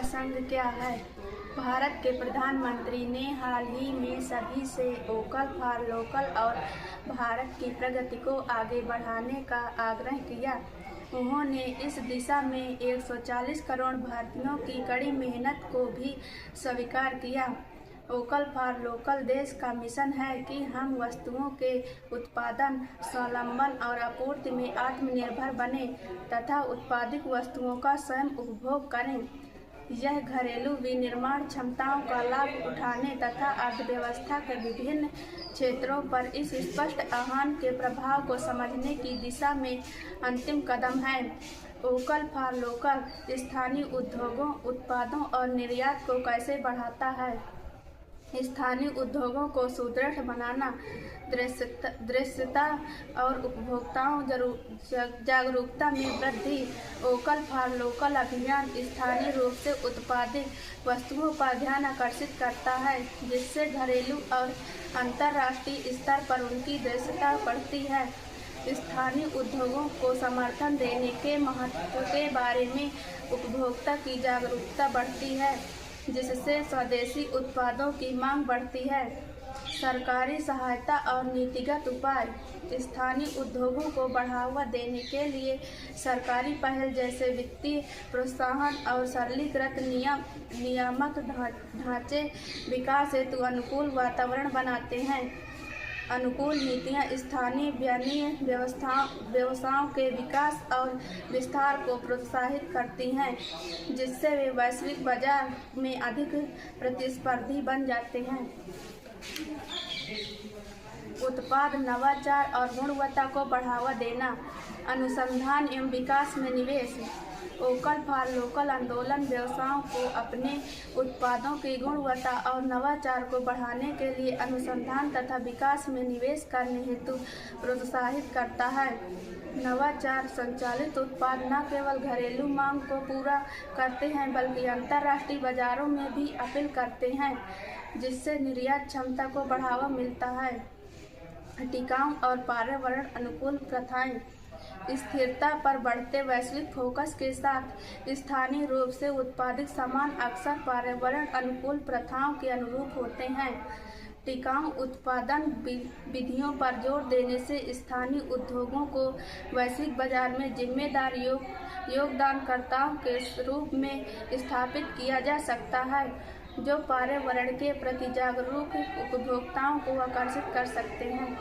प्रसंग क्या है? भारत के प्रधानमंत्री ने हाल ही में सभी से वोकल फॉर लोकल और भारत की प्रगति को आगे बढ़ाने का आग्रह किया। उन्होंने इस दिशा में 140 करोड़ भारतीयों की कड़ी मेहनत को भी स्वीकार किया। वोकल फॉर लोकल देश का मिशन है कि हम वस्तुओं के उत्पादन, स्वावलंबन और आपूर्ति में आत्मनिर्भर बने तथा उत्पादित वस्तुओं का स्वयं उपभोग करें। यह घरेलू विनिर्माण क्षमताओं का लाभ उठाने तथा अर्थव्यवस्था के विभिन्न क्षेत्रों पर इस स्पष्ट आह्वान के प्रभाव को समझने की दिशा में अंतिम कदम है। वोकल फॉर लोकल स्थानीय उद्योगों, उत्पादों और निर्यात को कैसे बढ़ाता है? स्थानीय उद्योगों को सुदृढ़ बनाना, दृश्यता और उपभोक्ताओं जागरूकता में वृद्धि। वोकल फॉर लोकल अभियान स्थानीय रूप से उत्पादित वस्तुओं पर ध्यान आकर्षित करता है, जिससे घरेलू और अंतर्राष्ट्रीय स्तर पर उनकी दृश्यता बढ़ती है। स्थानीय उद्योगों को समर्थन देने के महत्व के बारे में उपभोक्ता की जागरूकता बढ़ती है, जिससे स्वदेशी उत्पादों की मांग बढ़ती है। सरकारी सहायता और नीतिगत उपाय। स्थानीय उद्योगों को बढ़ावा देने के लिए सरकारी पहल जैसे वित्तीय प्रोत्साहन और सरलीकृत नियामक ढांचे विकास हेतु अनुकूल वातावरण बनाते हैं। अनुकूल नीतियां स्थानीय व्यवसायों के विकास और विस्तार को प्रोत्साहित करती हैं, जिससे वे वैश्विक बाजार में अधिक प्रतिस्पर्धी बन जाते हैं। उत्पाद नवाचार और गुणवत्ता को बढ़ावा देना। अनुसंधान एवं विकास में निवेश। वोकल फॉर लोकल आंदोलन व्यवसायों को अपने उत्पादों की गुणवत्ता और नवाचार को बढ़ाने के लिए अनुसंधान तथा विकास में निवेश करने हेतु प्रोत्साहित करता है। नवाचार संचालित उत्पाद न केवल घरेलू मांग को पूरा करते हैं, बल्कि अंतर्राष्ट्रीय बाजारों में भी अपील करते हैं, जिससे निर्यात क्षमता को बढ़ावा मिलता है। टिकाऊ और पर्यावरण अनुकूल प्रथाएं। स्थिरता पर बढ़ते वैश्विक फोकस के साथ स्थानीय रूप से उत्पादित सामान अक्सर पर्यावरण अनुकूल प्रथाओं के अनुरूप होते हैं। टिकाऊ उत्पादन विधियों पर जोर देने से स्थानीय उद्योगों को वैश्विक बाजार में जिम्मेदार योगदानकर्ताओं के रूप में स्थापित किया जा सकता है, जो पर्यावरण के प्रति जागरूक उपभोक्ताओं को आकर्षित कर सकते हैं।